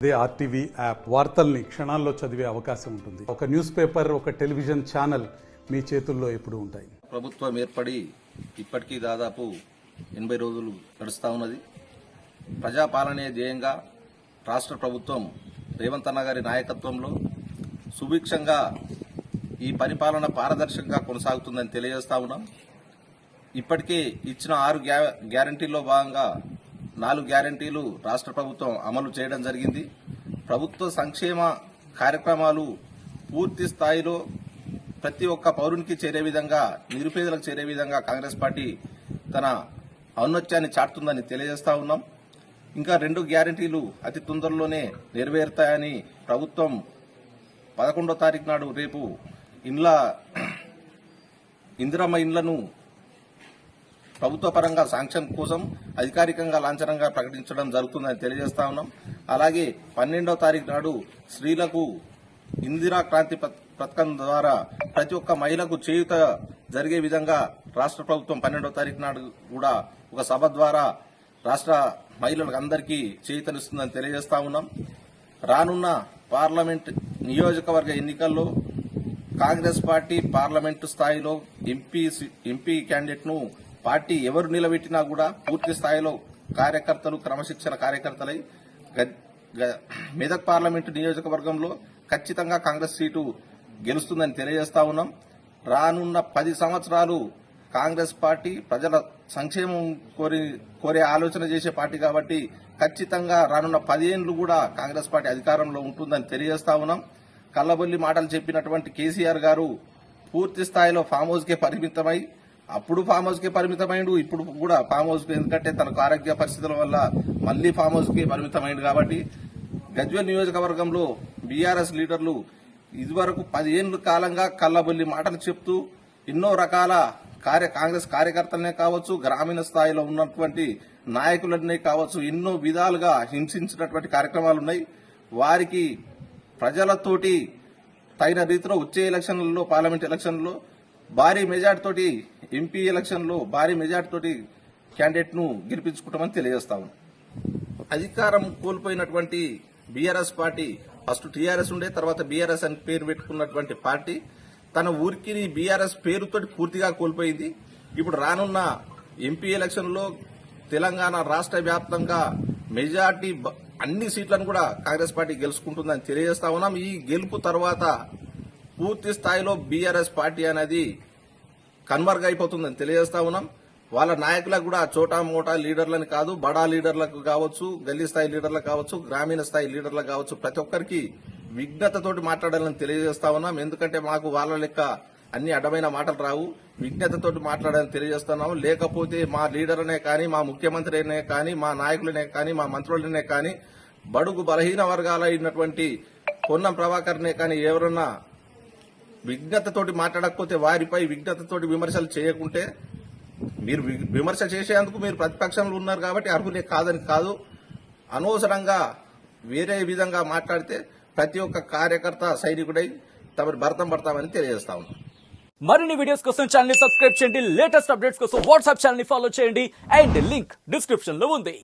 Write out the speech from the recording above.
అదే RTV app వార్తల్ని క్షణాల్లో చదివే అవకాశం ఉంటుంది. ఒక న్యూస్ పేపర్, ఒక టెలివిజన్ ఛానల్ మీ చేతుల్లో ఎప్పుడూ ఉంటాయి. ప్రభుత్వం ఏర్పడి ఇప్పటికీ దాదాపు 80 రోజులు గడుస్తూ ఉన్నది. ప్రజాపాలనే ధ్యేయంగా రాష్ట్ర ప్రభుత్వం రేవంత్ అన్న గారి నాయకత్వంలో సుభిక్షంగా ఈ పరిపాలన పారదర్శకంగా కొనసాగుతుందని తెలియజేస్తా ఉన్నాం. ఇప్పటికే ఇచ్చిన 6 గ్యారంటీల్లో భాగంగా 4 గ్యారంటీలు రాష్ట్ర ప్రభుత్వం అమలు చేయడం జరిగింది. ప్రభుత్వ సంక్షేమ కార్యక్రమాలు పూర్తి స్థాయిలో ప్రతి ఒక్క పౌరునికి చేరే విధంగా, నిరుపేదలకు చేరే విధంగా కాంగ్రెస్ పార్టీ తన ఔన్నత్యాన్ని చాటుతుందని తెలియజేస్తా ఉన్నాం. ఇంకా 2 గ్యారంటీలు అతి తొందరలోనే నెరవేరుతాయని ప్రభుత్వం 11వ తారీఖు నాడు రేపు ఇందిరమ్మ ఇండ్లను ప్రభుత్వ పరంగా శాంక్షన్ కోసం అధికారికంగా లాంఛనంగా ప్రకటించడం జరుగుతుందని తెలియజేస్తా ఉన్నాం. అలాగే 12వ తారీఖు నాడు స్త్రీలకు ఇందిరా క్రాంతి పథకం ద్వారా ప్రతి ఒక్క మహిళకు చేయూత జరిగే విధంగా రాష్ట్ర ప్రభుత్వం 12వ తారీఖు నాడు కూడా ఒక సభ ద్వారా రాష్ట్ర మహిళలకు అందరికీ చేయూతనిస్తుందని తెలియజేస్తా ఉన్నాం. రానున్న పార్లమెంట్ నియోజకవర్గ ఎన్నికల్లో కాంగ్రెస్ పార్టీ పార్లమెంటు స్థాయిలో ఎంపీ క్యాండిడేట్ ను పార్టీ ఎవరు నిలబెట్టినా కూడా పూర్తి స్థాయిలో కార్యకర్తలు, క్రమశిక్షణ కార్యకర్తలై మెదక్ పార్లమెంటు నియోజకవర్గంలో ఖచ్చితంగా కాంగ్రెస్ సీటు గెలుస్తుందని తెలియజేస్తా ఉన్నాం. రానున్న 10 సంవత్సరాలు కాంగ్రెస్ పార్టీ ప్రజల సంక్షేమం కోరే ఆలోచన చేసే పార్టీ కాబట్టి ఖచ్చితంగా రానున్న 10 ఏళ్లు కూడా కాంగ్రెస్ పార్టీ అధికారంలో ఉంటుందని తెలియజేస్తా ఉన్నాం. కల్లబొల్లి మాటలు చెప్పినటువంటి కేసీఆర్ గారు పూర్తి స్థాయిలో ఫామ్ హౌస్ కే పరిమితమై, అప్పుడు ఫామ్ హౌస్ కే పరిమితమైండు, ఇప్పుడు కూడా ఫామ్ హౌస్ కి, ఎందుకంటే తనకు ఆరోగ్య పరిస్థితుల వల్ల మళ్లీ ఫామ్ హౌస్ కి పరిమితమైంది. కాబట్టి గజ్వేల్ నియోజకవర్గంలో బీఆర్ఎస్ లీడర్లు ఇదివరకు 10 ఏళ్ల కాలంగా కల్లబొల్లి మాటలు చెప్తూ ఎన్నో రకాల కాంగ్రెస్ కార్యకర్తలనే కావచ్చు, గ్రామీణ స్థాయిలో ఉన్నటువంటి నాయకులనే కావచ్చు, ఎన్నో విధాలుగా హింసించినటువంటి కార్యక్రమాలు ఉన్నాయి. వారికి ప్రజలతోటి తగిన రీతిలో వచ్చే ఎలక్షన్లలో, పార్లమెంట్ ఎలక్షన్లలో భారీ మెజార్టీ తోటి, ఎంపీ ఎలక్షన్లో భారీ మెజార్టీ తోటి క్యాండిడేట్ ను గెలిపించుకుంటామని తెలియజేస్తాము. అధికారం కోల్పోయినటువంటి బీఆర్ఎస్ పార్టీ, ఫస్ట్ టీఆర్ఎస్ ఉండే, తర్వాత బీఆర్ఎస్ అని పేరు పెట్టుకున్నటువంటి పార్టీ తన ఊరికి బీఆర్ఎస్ పేరుతోటి పూర్తిగా కోల్పోయింది. ఇప్పుడు రానున్న ఎంపీ ఎలక్షన్లో తెలంగాణ రాష్ట్ర వ్యాప్తంగా మెజార్టీ అన్ని సీట్లను కూడా కాంగ్రెస్ పార్టీ గెలుచుకుంటుందని తెలియజేస్తా ఉన్నాం. ఈ గెలుపు తర్వాత పూర్తి స్థాయిలో బీఆర్ఎస్ పార్టీ అనేది కన్వర్గ్ అయిపోతుందని తెలియజేస్తా ఉన్నాం. వాళ్ళ నాయకులకు కూడా చోటా మోటా లీడర్లని కాదు, బడా లీడర్లకు కావచ్చు, గల్లీ స్థాయి లీడర్లకు కావచ్చు, గ్రామీణ స్థాయి లీడర్లకు కావచ్చు, ప్రతి ఒక్కరికి విజ్ఞతతోటి మాట్లాడాలని తెలియజేస్తా ఉన్నాం. ఎందుకంటే మాకు వాళ్ళ లెక్క అన్ని అడ్డమైన మాటలు రావు, విజ్ఞతతోటి మాట్లాడాలని తెలియజేస్తున్నాము. లేకపోతే మా లీడర్నే కానీ, మా ముఖ్యమంత్రినే కానీ, మా నాయకులనే కానీ, మా మంత్రులనే కానీ, బడుగు బలహీన వర్గాలైనటువంటి పొన్నం ప్రభాకర్నే కానీ ఎవరన్నా విజ్ఞతతోటి మాట్లాడకపోతే, వారిపై విజ్ఞతతోటి విమర్శలు చేయకుంటే, మీరు విమర్శ చేసేందుకు మీరు ప్రతిపక్షంలో ఉన్నారు కాబట్టి అర్హులే కాదని కాదు, అనవసరంగా వేరే విధంగా మాట్లాడితే ప్రతి ఒక్క కార్యకర్త సైనికుడై తమరి భరతం పడతామని తెలియజేస్తా ఉన్నాం. మరిన్ని వీడియోస్ కోసం ఛానల్ ని సబ్స్క్రైబ్ చేయండి, లేటెస్ట్ అప్డేట్స్ కోసం వాట్సాప్ ఛానల్ ని ఫాలో చేయండి, అండ్ లింక్ డిస్క్రిప్షన్ లో ఉంది.